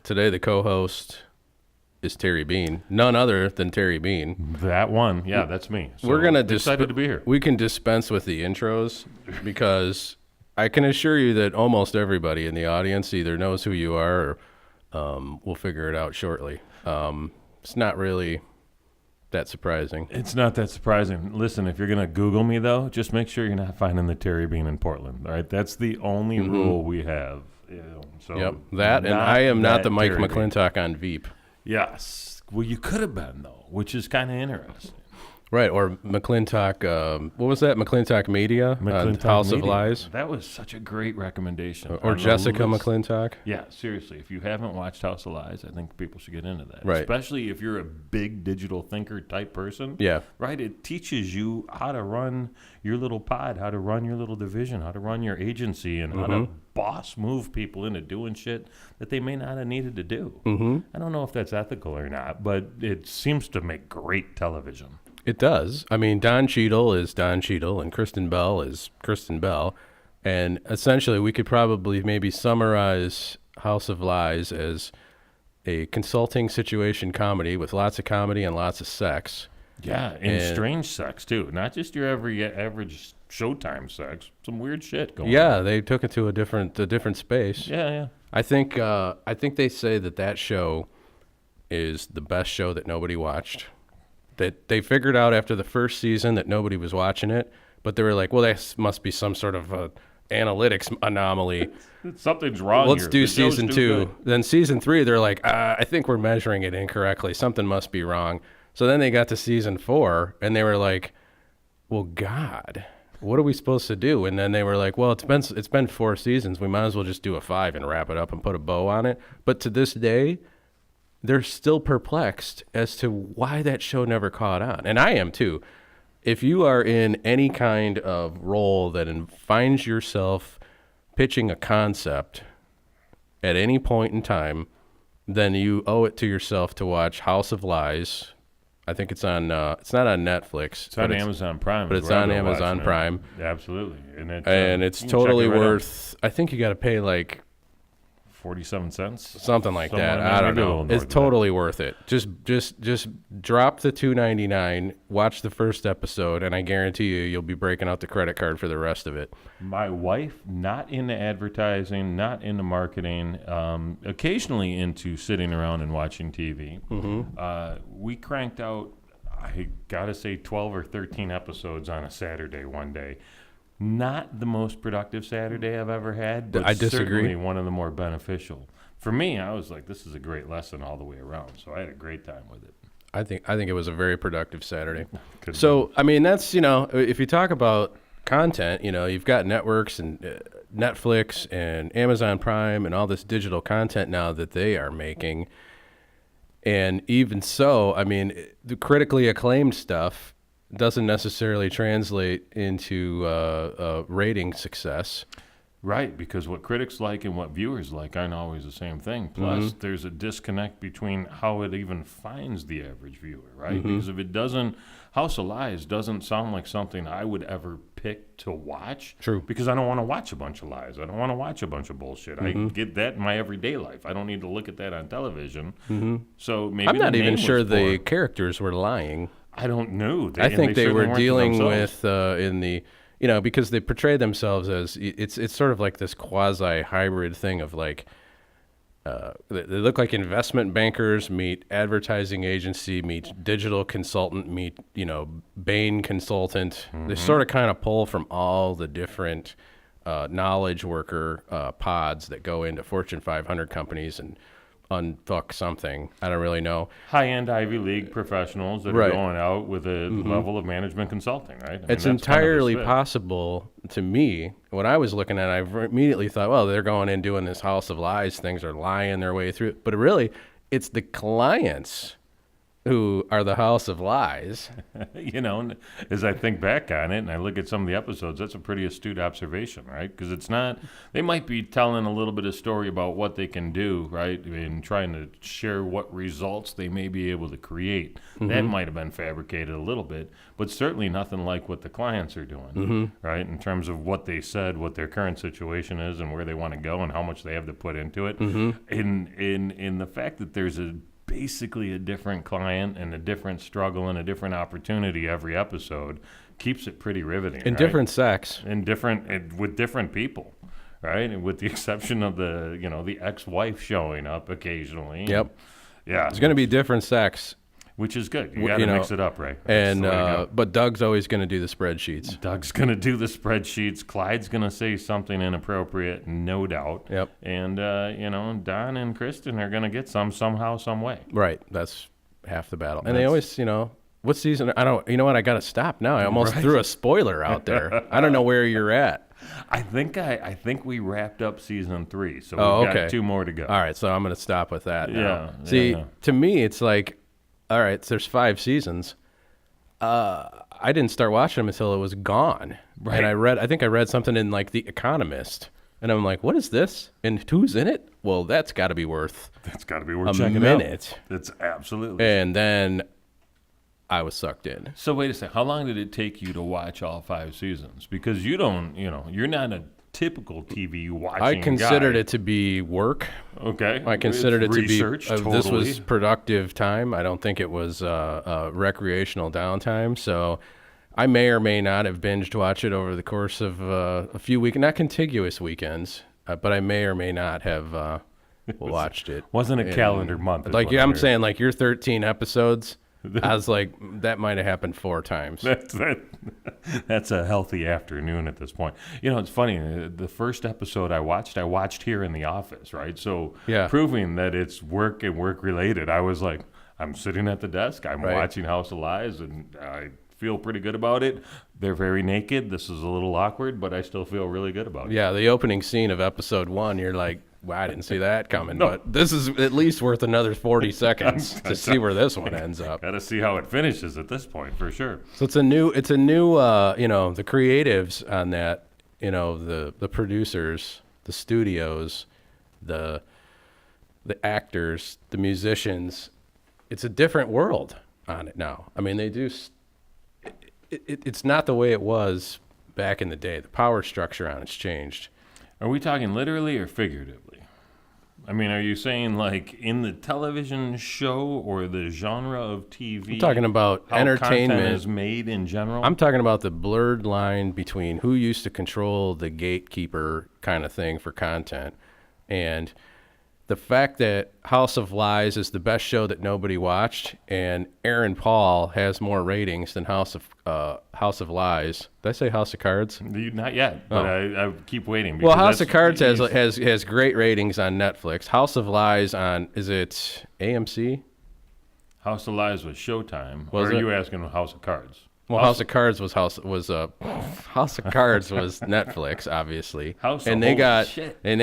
Today, the co-host is Terry Bean, none other than Terry Bean. That one, yeah, that's me. So We're gonna excited to be here. We can dispense with the intros because I can assure you that almost everybody in the audience either knows who you are or we'll figure it out shortly. It's not really that surprising. It's not that surprising. Listen, if you're gonna Google me though, just make sure you're not finding the Terry Bean in Portland. All right, that's the only rule we have. So Yep, that and I am not the Mike Terry Bean. McClintock on Veep. Yes. Well, you could have been though, which is kind of interesting. Right, or McClintock, what was that? McClintock Media on McClintock House of Media. Lies? That was such a great recommendation. Or On the Jessica list. McClintock? Yeah, seriously. If you haven't watched House of Lies, I think people should get into that. Right. Especially if you're a big digital thinker type person. Yeah. Right? It teaches you how to run your little pod, how to run your little division, how to run your agency, and how to boss move people into doing shit that they may not have needed to do. I don't know if that's ethical or not, but it seems to make great television. It does. I mean, Don Cheadle is Don Cheadle, and Kristen Bell is Kristen Bell. And essentially, we could probably maybe summarize House of Lies as a consulting situation comedy with lots of comedy and lots of sex. Yeah, and strange sex, too. Not just your average Showtime sex. Some weird shit going on. Yeah, they took it to a different space. Yeah. I think they say that show is the best show that nobody watched. That they figured out after the first season that nobody was watching it, but they were like, well, that must be some sort of analytics anomaly. Something's wrong Let's here. do The show's season too 2. good. Then season 3, they're like, I think we're measuring it incorrectly. Something must be wrong. So then they got to season 4, and they were like, well, God, what are we supposed to do? And then they were like, well, it's been 4 seasons. We might as well just do a 5 and wrap it up and put a bow on it. But to this day, they're still perplexed as to why that show never caught on. And I am too. If you are in any kind of role that finds yourself pitching a concept at any point in time, then you owe it to yourself to watch House of Lies. I think it's on, it's not on Netflix. It's on Amazon Prime. But is it's where on I've been Amazon watching it. Prime. Absolutely. And it's you can check totally it right out. worth, I think you got to pay like 47 cents? something like Somewhere that. in there, I don't maybe a know. little It's north of that. totally worth it. Just drop the $2.99, watch the first episode, and I guarantee you'll be breaking out the credit card for the rest of it. My wife, not into advertising, not into marketing, occasionally into sitting around and watching TV. We cranked out, I gotta say, 12 or 13 episodes on a Saturday one day. Not the most productive Saturday I've ever had, but I disagree. certainly one of the more beneficial. For me, I was like, this is a great lesson all the way around, so I had a great time with it. I think it was a very productive Saturday. Could So, I mean, that's, if you talk about content, you've got networks and Netflix and Amazon Prime and all this digital content now that they are making. And even so, I mean, the critically acclaimed stuff doesn't necessarily translate into rating success. Right, because what critics like and what viewers like aren't always the same thing. Plus, there's a disconnect between how it even finds the average viewer, right? Because if it doesn't, House of Lies doesn't sound like something I would ever pick to watch. True. Because I don't want to watch a bunch of lies. I don't want to watch a bunch of bullshit. I get that in my everyday life. I don't need to look at that on television. So maybe I'm not the even name sure was the for- characters were lying. I don't know. I think they were certainly weren't dealing themselves. with in the because they portray themselves as it's sort of like this quasi hybrid thing of like they look like investment bankers meet advertising agency meet digital consultant meet Bain consultant. They sort of kind of pull from all the different knowledge worker pods that go into Fortune 500 companies and unfuck something. I don't really know. High-end Ivy League professionals that Right. are going out with a level of management consulting, right? I mean, It's that's kind of the entirely spin. possible to me. When I was looking at it, I immediately thought, well, they're going in doing this House of Lies. Things are lying their way through it. But really, it's the clients who are the House of Lies. You know, and as I think back on it and I look at some of the episodes, that's a pretty astute observation, right? Because it's not, they might be telling a little bit of story about what they can do, right? And trying to share what results they may be able to create. That might have been fabricated a little bit, but certainly nothing like what the clients are doing, right? In terms of what they said, what their current situation is, and where they want to go, and how much they have to put into it. In the fact that there's basically a different client and a different struggle and a different opportunity every episode keeps it pretty riveting. In right? different sex. With different people, right? And with the exception of the ex-wife showing up occasionally. Yep. Yeah. It's going to be different sex. Which is good. You got to mix it up, right? And but Doug's always going to do the spreadsheets. Doug's going to do the spreadsheets. Clyde's going to say something inappropriate, no doubt. Yep. And Don and Kristen are going to get somehow, some way. Right. That's half the battle. And they always, what season? I don't. You know what? I got to stop now. I almost threw a spoiler out there. I don't know where you're at. I think we wrapped up season 3, so we've got 2 more to go. All right, so I'm going to stop with that now. Yeah. See, to me, it's like, all right, so there's 5 seasons. I didn't start watching them until it was gone. Right. And I think I read something in like The Economist, and I'm like, what is this? And who's in it? Well, that's got to be worth checking minute. out. It's absolutely. And then I was sucked in. So wait a second. How long did it take you to watch all 5 seasons? Because you don't, you're not a typical TV watching I considered guy. it to be work. Okay. I considered it to be totally. This was productive time. I don't think it was recreational downtime. So I may or may not have binged watched it over the course of a few weeks, not contiguous weekends, but I may or may not have watched it. Wasn't a calendar month. Like I'm saying, like your 13 episodes. I was like, that might have happened 4 times. That's a healthy afternoon at this point. It's funny. The first episode I watched here in the office, right? So proving that it's work and work related, I was like, I'm sitting at the desk. I'm watching House of Lies, and I feel pretty good about it. They're very naked. This is a little awkward, but I still feel really good about it. Yeah, the opening scene of episode 1, you're like, wow, I didn't see that coming. No. But this is at least worth another 40 seconds to see where this one ends up. Got to see how it finishes at this point, for sure. So it's a new, the creatives on that, the producers, the studios, the actors, the musicians. It's a different world on it now. I mean, they do. It's not the way it was back in the day. The power structure on it's changed. Are we talking literally or figuratively? I mean, are you saying like in the television show or the genre of TV? I'm talking about how entertainment content is made in general. I'm talking about the blurred line between who used to control the gatekeeper kind of thing for content, and the fact that House of Lies is the best show that nobody watched, and Aaron Paul has more ratings than House of Lies. Did I say House of Cards? Not yet, but I keep waiting. Well, House of Cards has great ratings on Netflix. House of Lies is it AMC? House of Lies was Showtime. Was or are it? you asking House of Cards? Well, House of Cards was House of Cards was Netflix, obviously, and they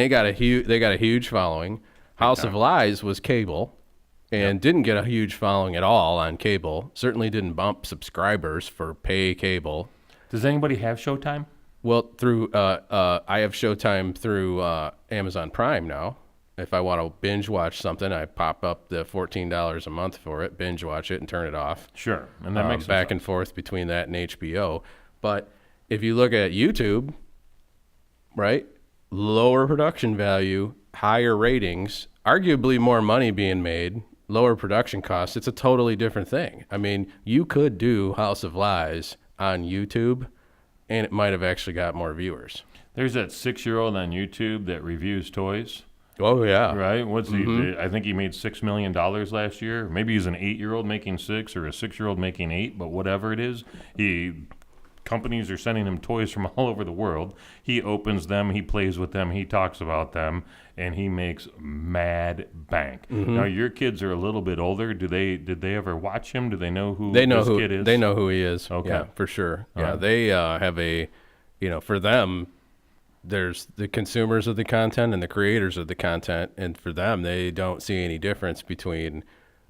got a huge following. House of Lies was cable, and didn't get a huge following at all on cable. Certainly didn't bump subscribers for pay cable. Does anybody have Showtime? Well, through I have Showtime through Amazon Prime now. If I want to binge watch something, I pop up the $14 a month for it, binge watch it, and turn it off. Sure, and that makes back and forth between that and HBO. But if you look at YouTube, right, lower production value, higher ratings, arguably more money being made, lower production costs. It's a totally different thing. I mean, you could do House of Lies on YouTube, and it might have actually got more viewers. There's that 6-year-old on YouTube that reviews toys. Oh, yeah. Right? What's he? I think he made $6 million last year. Maybe he's an 8-year-old making 6 or a 6-year-old making 8, but whatever it is, companies are sending him toys from all over the world. He opens them, he plays with them, he talks about them, and he makes mad bank. Now, your kids are a little bit older. Did they ever watch him? Do they know who this kid is? They know who he is. Okay. Yeah, for sure. All right. They have for them, there's the consumers of the content and the creators of the content, and for them, they don't see any difference between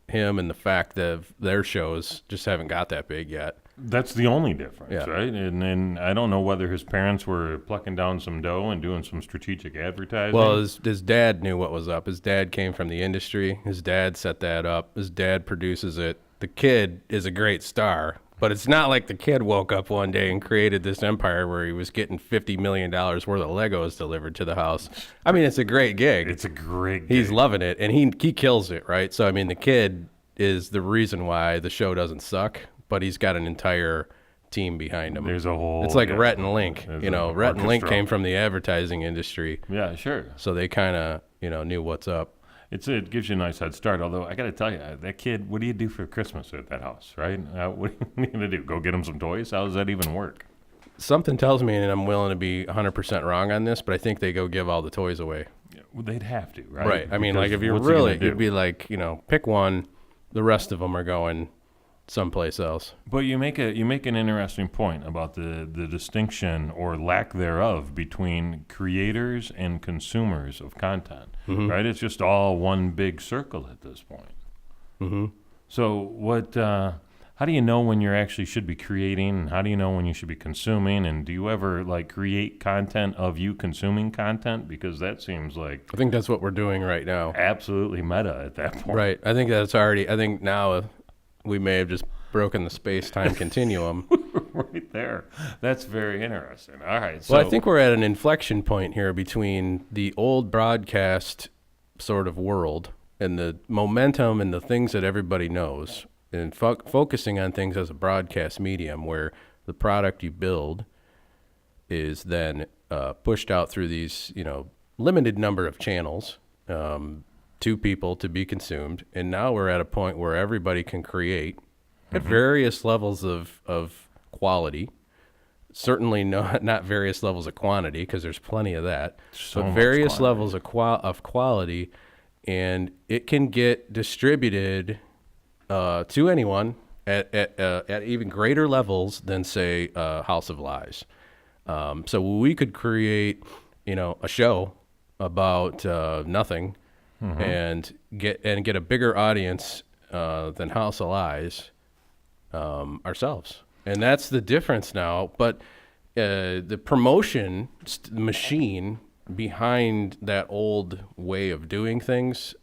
him and the fact that their shows just haven't got that big yet. That's the only difference, Yeah. right? And I don't know whether his parents were plucking down some dough and doing some strategic advertising. Well, his dad knew what was up. His dad came from the industry. His dad set that up. His dad produces it. The kid is a great star, but it's not like the kid woke up one day and created this empire where he was getting $50 million worth of Legos delivered to the house. I mean, it's a great gig. it's a great He's gig. loving it, and he kills it, right? So, I mean, the kid is the reason why the show doesn't suck, but he's got an entire team behind him. There's a whole... It's like yeah. Rhett and Link. There's You know, an Rhett and Link orchestra. came from the advertising industry, Yeah, sure. so they kind of, knew what's up. It gives you a nice head start. Although I got to tell you, that kid, what do you do for Christmas at that house, right? What are you going to do? Go get him some toys? How does that even work? Something tells me, and I'm willing to be 100% wrong on this, but I think they go give all the toys away. Yeah, well, they'd have to, right? Right. I mean, Because like if you're what's he gonna really, do? it'd be like, pick one. The rest of them are going someplace else. But you make an interesting point about the distinction or lack thereof between creators and consumers of content, right? It's just all one big circle at this point. Mm-hmm. So what? How do you know when you actually should be creating, and how do you know when you should be consuming? And do you ever create content of you consuming content? Because that seems like I think that's what we're doing right now. absolutely meta at that point. Right. I think that's already, I think now we may have just broken the space-time continuum. Right there. That's very interesting. All right. So Well, I think we're at an inflection point here between the old broadcast sort of world and the momentum and the things that everybody knows, and focusing on things as a broadcast medium where the product you build is then pushed out through these, limited number of channels to people to be consumed. And now we're at a point where everybody can create at various levels of quality. Certainly not various levels of quantity, because there's plenty of that, So but much various quantity. levels of quality, and it can get distributed to anyone at even greater levels than, say, House of Lies. So we could create, a show about nothing, and get a bigger audience than House of Lies ourselves, and that's the difference now. But the promotion machine behind that old way of doing things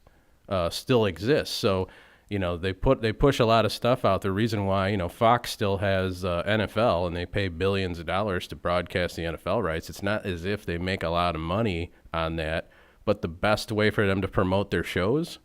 still exists. So they push a lot of stuff out. The reason why Fox still has NFL, and they pay billions of dollars to broadcast the NFL rights. It's not as if they make a lot of money on that, but the best way for them to promote their shows,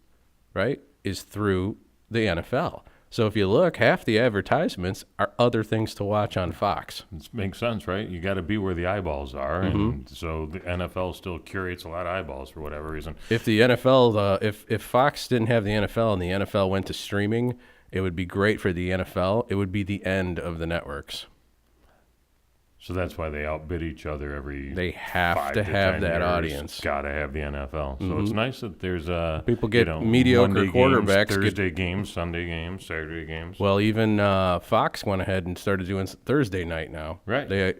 right, is through the NFL. So if you look, half the advertisements are other things to watch on Fox. it makes sense, right? You got to be where the eyeballs are, and so the NFL still curates a lot of eyeballs for whatever reason. If the NFL, if Fox didn't have the NFL and the NFL went to streaming, it would be great for the NFL. It would be the end of the networks. So that's why they outbid each other every. They have 5 to have 10 that years. audience. Got to have the NFL. So it's nice that there's People get mediocre Monday quarterbacks games, get- Thursday games, Sunday games, Saturday games. Well, even Fox went ahead and started doing Thursday night now. Right. They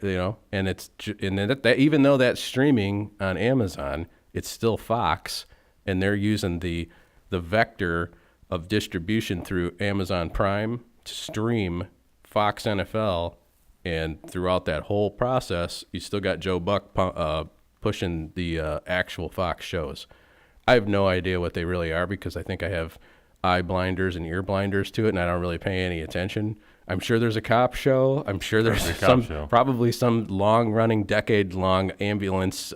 and it's and that even though that's streaming on Amazon, it's still Fox, and they're using the vector of distribution through Amazon Prime to stream Fox NFL. And throughout that whole process, you still got Joe Buck pushing the actual Fox shows. I have no idea what they really are, because I think I have eye blinders and ear blinders to it, and I don't really pay any attention. I'm sure there's a cop show. I'm sure there's There's a cop show. probably some long-running, decade-long ambulance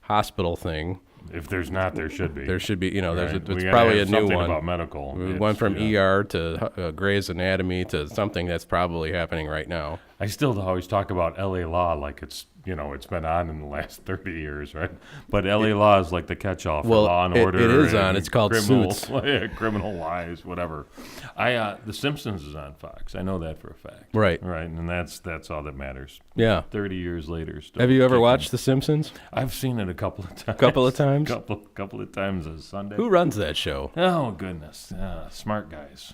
hospital thing. If there's not, there should be. There should be, there's Right. We it's gotta probably a have new something one. about medical. We It's, went from yeah. ER to Grey's Anatomy to something that's probably happening right now. I still always talk about L.A. Law like it's it's been on in the last 30 years, right? But L.A. Law is like the catch-all for Well, Law and it Order. is on. and It's called criminal, Suits. yeah, Criminal Lies, whatever. The Simpsons is on Fox. I know that for a fact. Right. Right, and that's all that matters. Yeah. 30 years later. Still Have you ever kicking. watched The Simpsons? I've seen it a couple of times. Couple of times? couple of times a Sunday. Who runs that show? Oh goodness, smart guys.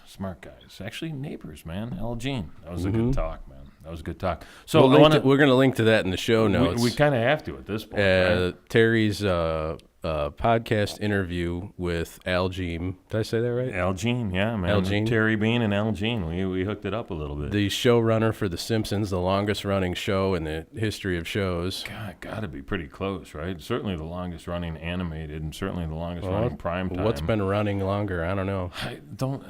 Actually, neighbors, man. Al Jean. That was a good talk, man. That was a good talk. So we're I want going to link to that in the show notes. We kind of have to at this point. Right? Terry's podcast interview with Al Jean. Did I say that right? Al Jean, yeah, man. Al Jean. Terry Bean and Al Jean. We hooked it up a little bit. The showrunner for The Simpsons, the longest running show in the history of shows. God, got to be pretty close, right? Certainly the longest running animated, and certainly the longest running prime time. What's been running longer? I don't know.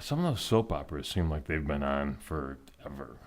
Some of those soap operas seem like they've been on forever.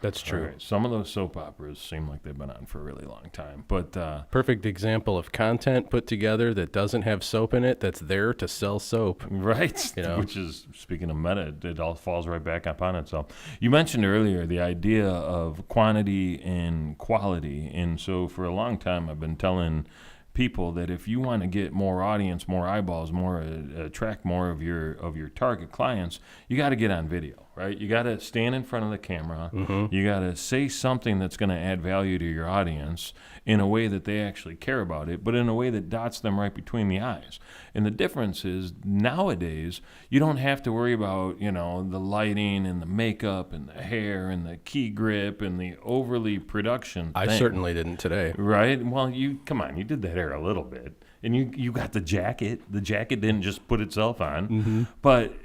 That's true. Right? Some of those soap operas seem like they've been on for a really long time. But perfect example of content put together that doesn't have soap in it, that's there to sell soap. Right. You know? Which is, speaking of meta, it all falls right back upon itself. You mentioned earlier the idea of quantity and quality. And so for a long time, I've been telling people that if you want to get more audience, more eyeballs, more attract more of your target clients, you got to get on video, right? You got to stand in front of the camera. Mm-hmm. You got to say something that's going to add value to your audience in a way that they actually care about it, but in a way that dots them right between the eyes. And the difference is nowadays you don't have to worry about, the lighting and the makeup and the hair and the key grip and the overly production I thing. certainly didn't today. Right? Well, you did the hair a little bit. And you got the jacket. The jacket didn't just put itself on. Mm-hmm. But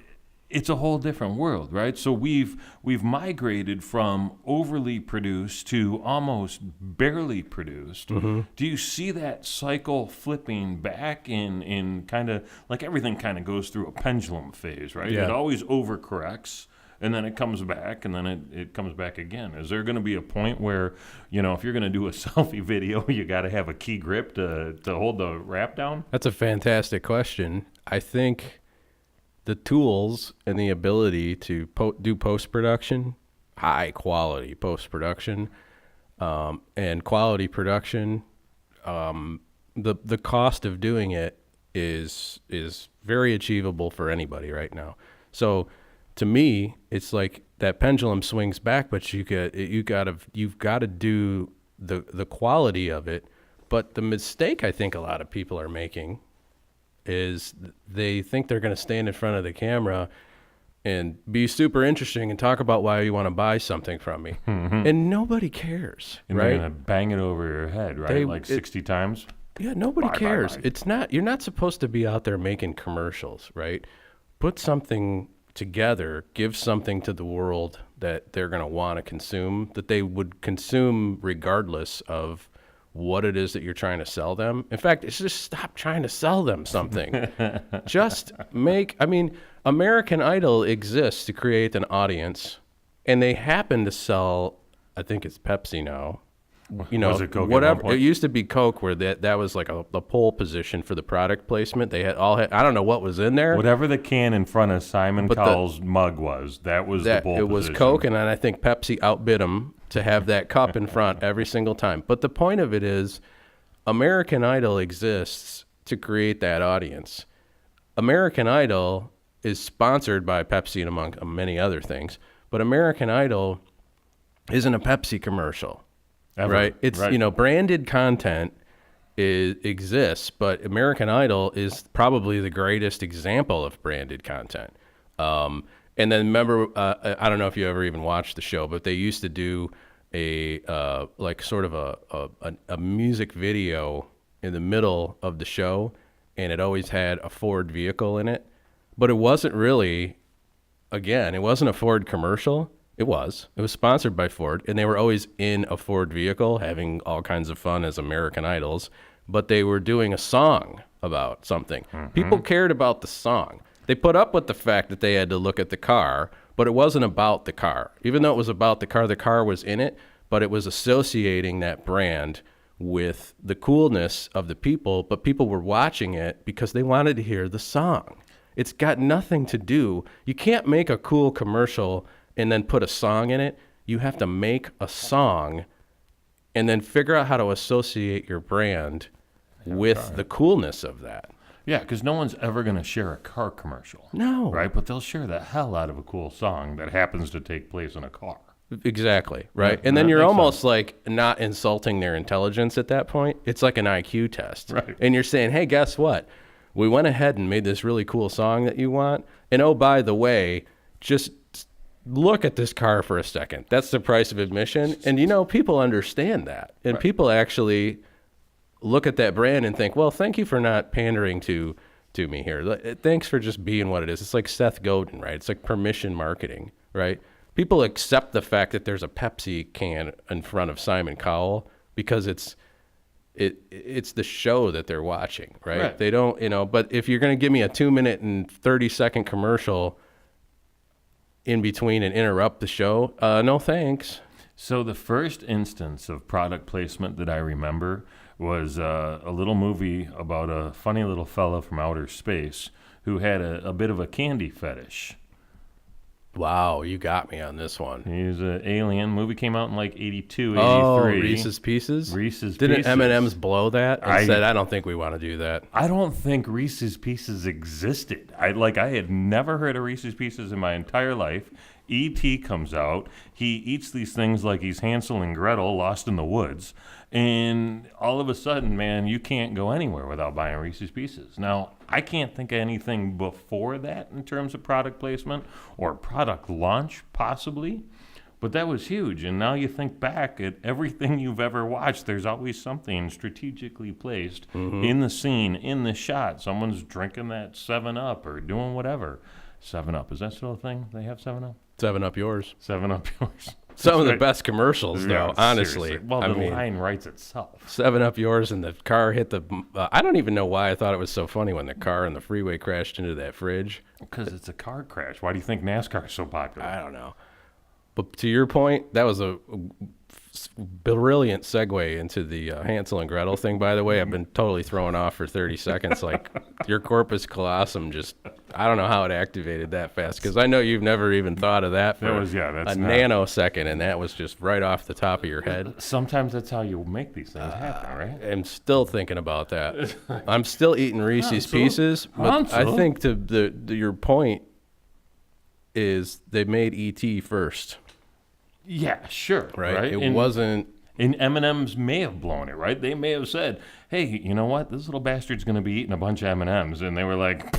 it's a whole different world, right? So we've migrated from overly produced to almost barely produced. Mm-hmm. Do you see that cycle flipping back in kind of like everything kind of goes through a pendulum phase, right? Yeah. It always overcorrects. And then it comes back, and then it comes back again. Is there going to be a point where, if you're going to do a selfie video, you got to have a key grip to hold the wrap down? That's a fantastic question. I think the tools and the ability to do post-production, high quality post-production, and quality production, the cost of doing it is very achievable for anybody right now. So to me, it's like that pendulum swings back, but you've got to do the quality of it. But the mistake I think a lot of people are making is they think they're going to stand in front of the camera and be super interesting and talk about why you want to buy something from me. Mm-hmm. And nobody cares, And right? they're going to bang it over your head, right? 60 times? Yeah, nobody Bye, cares. bye. It's not, you're not supposed to be out there making commercials, right? Put something together, give something to the world that they're going to want to consume, that they would consume regardless of what it is that you're trying to sell them. In fact, it's just stop trying to sell them something. Just American Idol exists to create an audience, and they happen to sell, I think it's Pepsi now. Was it Coke at whatever. one point? It used to be Coke, where that was like the pole position for the product placement. They had I don't know what was in there. Whatever the can in front of Simon But Cowell's mug was, that was the pole it was position. Coke, and then I think Pepsi outbid them to have that cup in front every single time. But the point of it is, American Idol exists to create that audience. American Idol is sponsored by Pepsi and among many other things, but American Idol isn't a Pepsi commercial, Ever. right? It's branded content exists, but American Idol is probably the greatest example of branded content. And then remember, I don't know if you ever even watched the show, but they used to do a music video in the middle of the show, and it always had a Ford vehicle in it. But it wasn't really, it wasn't a Ford commercial. It was sponsored by Ford, and they were always in a Ford vehicle having all kinds of fun as American Idols, but they were doing a song about something. Mm-hmm. People cared about the song. They put up with the fact that they had to look at the car, but it wasn't about the car. Even though it was about the car was in it, but it was associating that brand with the coolness of the people, but people were watching it because they wanted to hear the song. It's got nothing to do. You can't make a cool commercial and then put a song in it. You have to make a song and then figure out how to associate your brand with the coolness of that. Yeah, because no one's ever going to share a car commercial. No. Right? But they'll share the hell out of a cool song that happens to take place in a car. Exactly, right? Yeah, and then that you're makes almost sense. like not insulting their intelligence at that point. It's like an IQ test. Right. And you're saying, hey, guess what? We went ahead and made this really cool song that you want. And oh, by the way, just look at this car for a second. That's the price of admission. And, people understand that. And people actually look at that brand and think, well, thank you for not pandering to me here. Thanks for just being what it is. It's like Seth Godin, right? It's like permission marketing, right? People accept the fact that there's a Pepsi can in front of Simon Cowell because it's the show that they're watching, right? They don't, but if you're going to give me a 2-minute and 30-second commercial in between and interrupt the show, no thanks. So the first instance of product placement that I remember was a little movie about a funny little fella from outer space who had a bit of a candy fetish. Wow, you got me on this one. He's an alien. Movie came out in like 82, 83. Oh, Reese's Pieces? Didn't Pieces. M&M's blow that and said, I don't think we want to do that? I don't think Reese's Pieces existed. I had never heard of Reese's Pieces in my entire life. E.T. comes out. He eats these things like he's Hansel and Gretel lost in the woods. And all of a sudden, man, you can't go anywhere without buying Reese's Pieces. Now, I can't think of anything before that in terms of product placement or product launch, possibly. But that was huge. And now you think back at everything you've ever watched, there's always something strategically placed in the scene, in the shot. Someone's drinking that 7-Up or doing whatever. 7-Up, is that still a thing? They have 7-Up? 7-Up yours. 7-Up yours. Some of the best commercials, though, Yeah, honestly. seriously. Well, the line writes itself. 7-Up yours and the car hit the... I don't even know why I thought it was so funny when the car on the freeway crashed into that fridge. Because it's a car crash. Why do you think NASCAR is so popular? I don't know. But to your point, that was a brilliant segue into the Hansel and Gretel thing, by the way. I've been totally thrown off for 30 seconds. Like, your corpus callosum just... I don't know how it activated that fast, because I know you've never even thought of that for that's a not... nanosecond, and that was just right off the top of your head. Sometimes that's how you make these things happen, right? I'm still thinking about that. I'm still eating Reese's Pieces, but I think your point is they made E.T. first. Yeah, sure. Right? It wasn't... And M&M's may have blown it, right? They may have said, hey, you know what? This little bastard's going to be eating a bunch of M&M's. And they were like...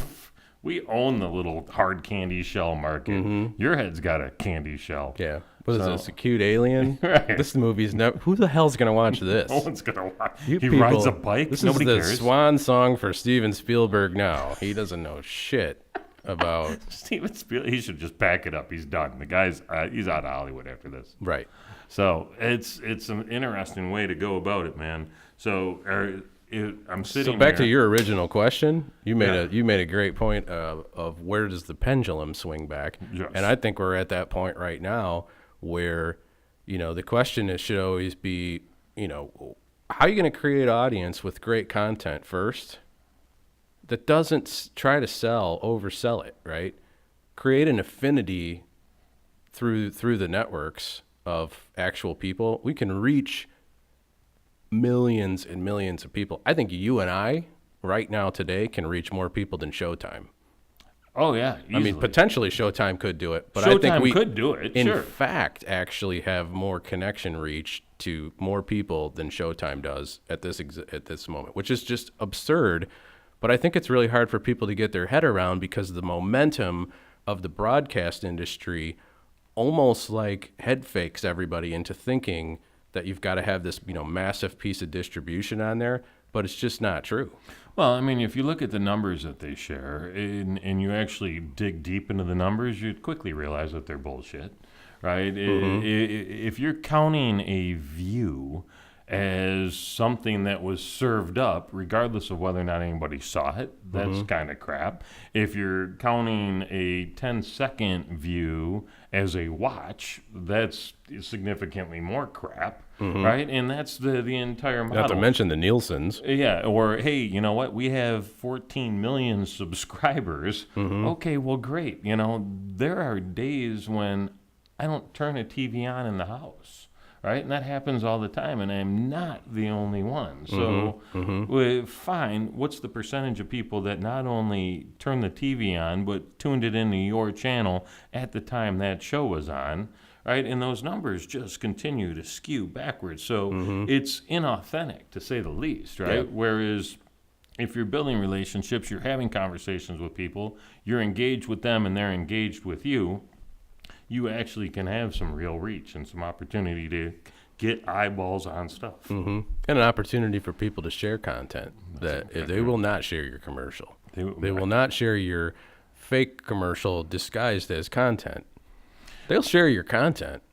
We own the little hard candy shell market. Your head's got a candy shell. Yeah. What is this, a cute alien? Right. This movie's never... Who the hell's going to watch this? No one's going to watch. He rides a bike. Nobody cares. This is the cares. swan song for Steven Spielberg now. He doesn't know shit about... Steven Spielberg, he should just pack it up. He's done. The guy's he's out of Hollywood after this. Right. So it's an interesting way to go about it, man. So... I'm sitting. So back here. to your original question, you made a great point of where does the pendulum swing back, Yes. and I think we're at that point right now where, the question should always be, how are you going to create audience with great content first that doesn't try to oversell it, right? Create an affinity through the networks of actual people. We can reach millions and millions of people. I think you and I right now today can reach more people than Showtime. Oh yeah, easily. I mean, potentially Showtime could do it, but Showtime I think we could do it. In sure. fact, actually have more connection reach to more people than Showtime does at this moment, which is just absurd. But I think it's really hard for people to get their head around because the momentum of the broadcast industry almost like head fakes everybody into thinking that you've got to have this, massive piece of distribution on there, but it's just not true. Well, I mean, if you look at the numbers that they share and you actually dig deep into the numbers, you'd quickly realize that they're bullshit, right? If you're counting a view as something that was served up, regardless of whether or not anybody saw it, that's kind of crap. If you're counting a 10-second view as a watch, that's significantly more crap, right? And that's the entire model. Not to mention the Nielsen's. Yeah, or, hey, you know what? We have 14 million subscribers. Okay, well, great. There are days when I don't turn a TV on in the house. Right? And that happens all the time, and I'm not the only one. So, fine, what's the percentage of people that not only turned the TV on, but tuned it into your channel at the time that show was on, right? And those numbers just continue to skew backwards. So it's inauthentic, to say the least, right? Yeah. Whereas if you're building relationships, you're having conversations with people, you're engaged with them and they're engaged with you, you actually can have some real reach and some opportunity to get eyeballs on stuff. And an opportunity for people to share content they will not share your commercial. They will not share your fake commercial disguised as content. They'll share your content,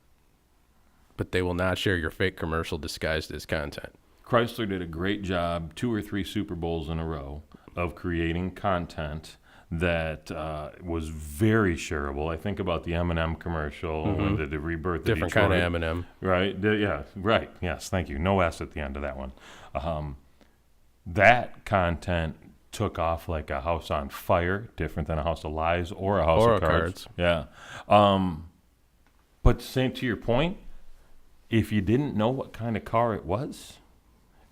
but they will not share your fake commercial disguised as content. Chrysler did a great job 2 or 3 Super Bowls in a row of creating content that was very shareable. I think about the M&M commercial, the rebirth Different of Detroit. kind of M&M. Right. Yeah. Right. Yes. Thank you. No S at the end of that one. That content took off like a house on fire, different than a House of Lies or a House of Cards. Yeah. But same to your point, if you didn't know what kind of car it was,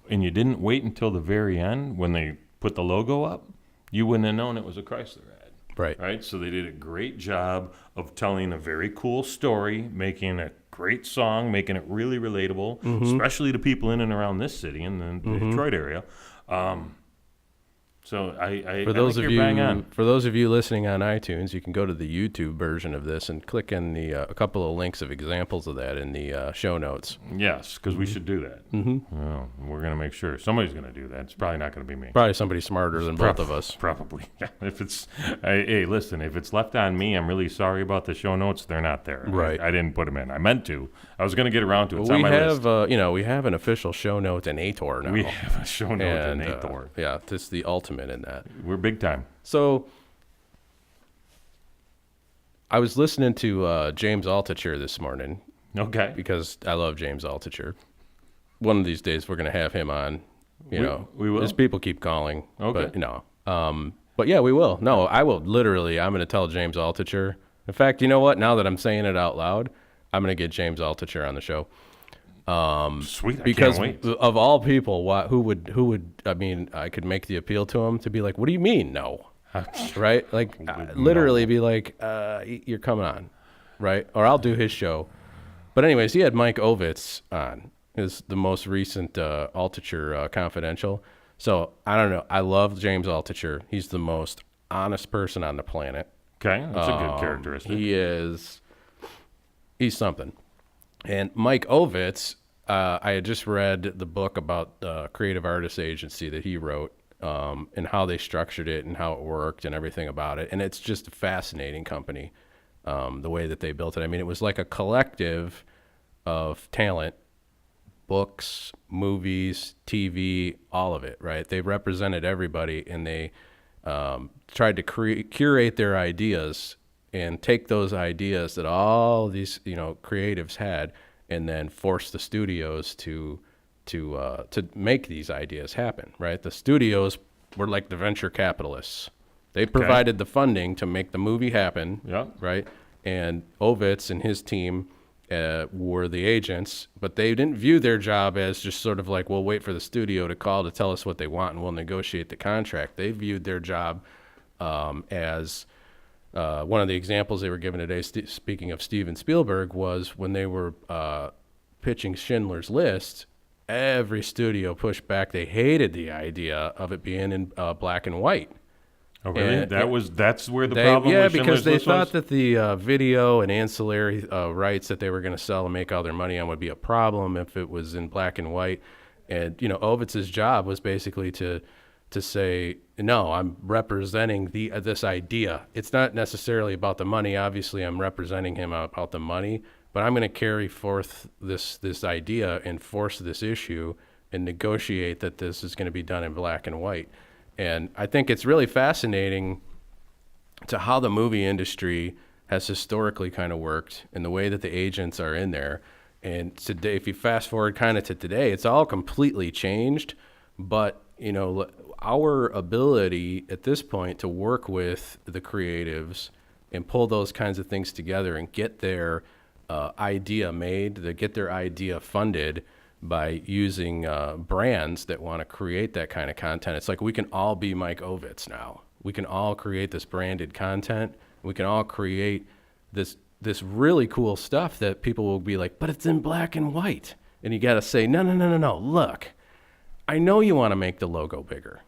and you didn't wait until the very end when they put the logo up, you wouldn't have known it was a Chrysler ad. Right. So they did a great job of telling a very cool story, making a great song, making it really relatable, especially to people in and around this city in the Detroit area. So I for those think of you're bang on. For those of you listening on iTunes, you can go to the YouTube version of this and click in the a couple of links of examples of that in the show notes. Yes, because we should do that. Well, we're going to make sure somebody's going to do that. It's probably not going to be me. Probably somebody smarter than both of us. Probably. Yeah. If it's hey, listen, if it's left on me, I'm really sorry about the show notes. They're not there. Right. I didn't put them in. I meant to. I was going to get around to it. It's Well, on we my have list. we have an official show note in Ator now. We have a show note and, in Ator. Yeah, this is the ultimate in that. We're big time. So I was listening to James Altucher this morning Okay. because I love James Altucher. One of these days we're going to have him on. You know, we will. As people keep calling. Okay. But, but yeah, we will. No, I will literally. I'm going to tell James Altucher. In fact, you know what? Now that I'm saying it out loud, I'm going to get James Altucher on the show. Sweet. I Because can't wait. of all people, who would? I mean, I could make the appeal to him to be like, "What do you mean, no?" Right? Like, literally be like, "You're coming on," right? Or I'll do his show. But anyways, he had Mike Ovitz on. Is the most recent Altucher Confidential. So I don't know. I love James Altucher. He's the most honest person on the planet. Okay. That's a good characteristic. He's something. And Mike Ovitz, I had just read the book about the Creative Artists Agency that he wrote, and how they structured it and how it worked and everything about it. And it's just a fascinating company, the way that they built it. I mean, it was like a collective of talent, books, movies, TV, all of it, right? They represented everybody, and they tried to curate their ideas and take those ideas that all these creatives had, and then force the studios to make these ideas happen, right? The studios were like the venture capitalists. They provided the funding to make the movie happen, right? And Ovitz and his team were the agents, but they didn't view their job as just sort of like, we'll wait for the studio to call to tell us what they want and we'll negotiate the contract. They viewed their job as one of the examples they were given today, speaking of Steven Spielberg, was when they were pitching Schindler's List, every studio pushed back. They hated the idea of it being in black and white. Oh, really? And that's where the problem was? Yeah, because they List thought was? that the video and ancillary rights that they were going to sell and make all their money on would be a problem if it was in black and white. And, Ovitz's job was basically to say, no, I'm representing this idea. It's not necessarily about the money. Obviously, I'm representing him about the money, but I'm going to carry forth this idea and force this issue and negotiate that this is going to be done in black and white. And I think it's really fascinating to how the movie industry has historically kind of worked and the way that the agents are in there. And today, if you fast forward kind of to today, it's all completely changed. But, our ability at this point to work with the creatives and pull those kinds of things together and get their idea made, to get their idea funded by using brands that want to create that kind of content. It's like we can all be Mike Ovitz now. We can all create this branded content. We can all create this really cool stuff that people will be like, but it's in black and white. And you got to say, no. Look, I know you want to make the logo bigger.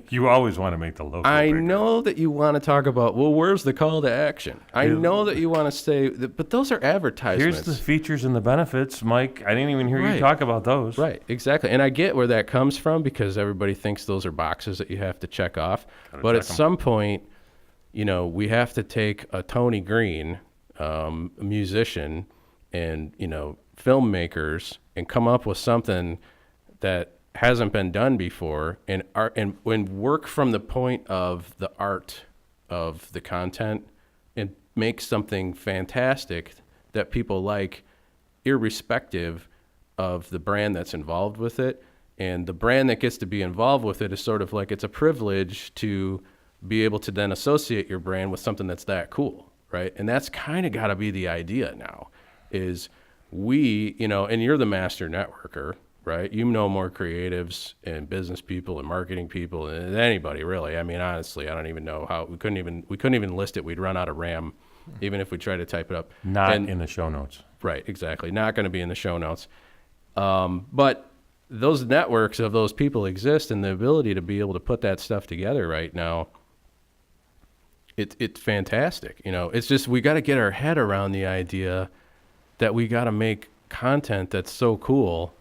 You always want to make the local I bigger. know that you want to talk about, well, where's the call to action? I know that you want to say, but those are advertisements. Here's the features and the benefits, Mike. I didn't even hear Right. you talk about those. Right, exactly. And I get where that comes from because everybody thinks those are boxes that you have to check off. But at check 'em. some point, we have to take a Tony Green, a musician, and, filmmakers and come up with something that hasn't been done before and work from the point of the art of the content and make something fantastic that people like, irrespective of the brand that's involved with it. And the brand that gets to be involved with it is sort of like, it's a privilege to be able to then associate your brand with something that's that cool, right? And that's kind of got to be the idea now is we, and you're the master networker, right? You know more creatives and business people and marketing people than anybody, really. I mean, honestly, I don't even know how we couldn't even list it. We'd run out of RAM, even if we tried to type it up. Not in the show notes. Right, exactly. Not going to be in the show notes. But those networks of those people exist, and the ability to be able to put that stuff together right now, it's fantastic. It's just we got to get our head around the idea that we got to make content that's so cool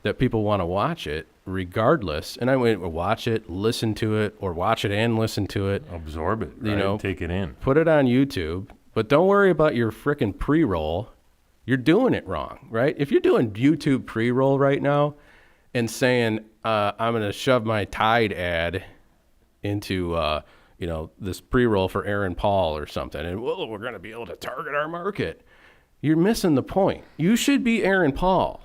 that people want to watch it regardless. And I went watch it, listen to it, or watch it and listen to it. Absorb it, right? Take it in. Put it on YouTube, but don't worry about your frickin' pre-roll. You're doing it wrong, right? If you're doing YouTube pre-roll right now and saying, I'm going to shove my Tide ad into, this pre-roll for Aaron Paul or something, and we're going to be able to target our market. You're missing the point. You should be Aaron Paul.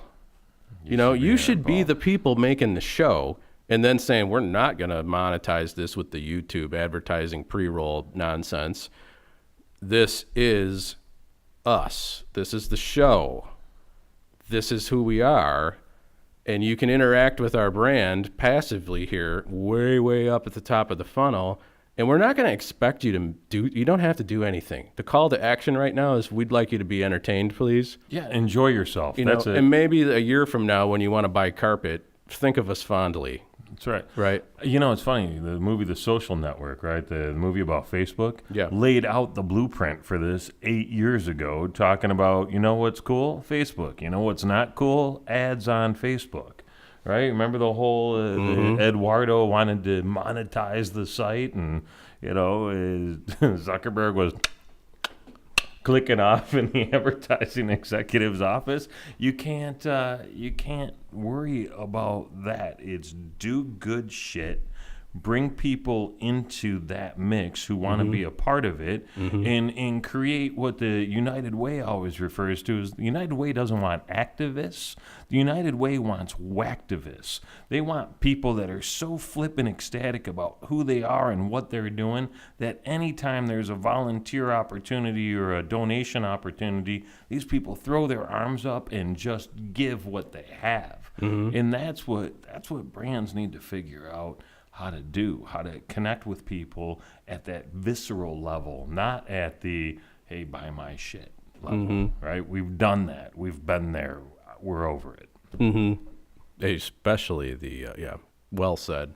You should be the people making the show and then saying, we're not going to monetize this with the YouTube advertising pre-roll nonsense. This is us. This is the show. This is who we are. And you can interact with our brand passively here, way, way up at the top of the funnel. And we're not going to expect you you don't have to do anything. The call to action right now is we'd like you to be entertained, please. Yeah, enjoy yourself. That's it. And maybe a year from now when you want to buy carpet, think of us fondly. That's right. Right. It's funny. The movie The Social Network, right? The movie about Facebook, Yeah. laid out the blueprint for this 8 years ago, talking about, what's cool? Facebook. What's not cool? Ads on Facebook. Right? Remember the whole Eduardo wanted to monetize the site, and Zuckerberg was clicking off in the advertising executive's office. You can't worry about that. It's do good shit. Bring people into that mix who want to be a part of it, and create what the United Way always refers to as the United Way doesn't want activists. The United Way wants whacktivists. They want people that are so flippin' ecstatic about who they are and what they're doing that anytime there's a volunteer opportunity or a donation opportunity, these people throw their arms up and just give what they have. And that's what brands need to figure out how to do, how to connect with people at that visceral level, not at the, hey, buy my shit level, right? We've done that. We've been there. We're over it. Especially the, well said.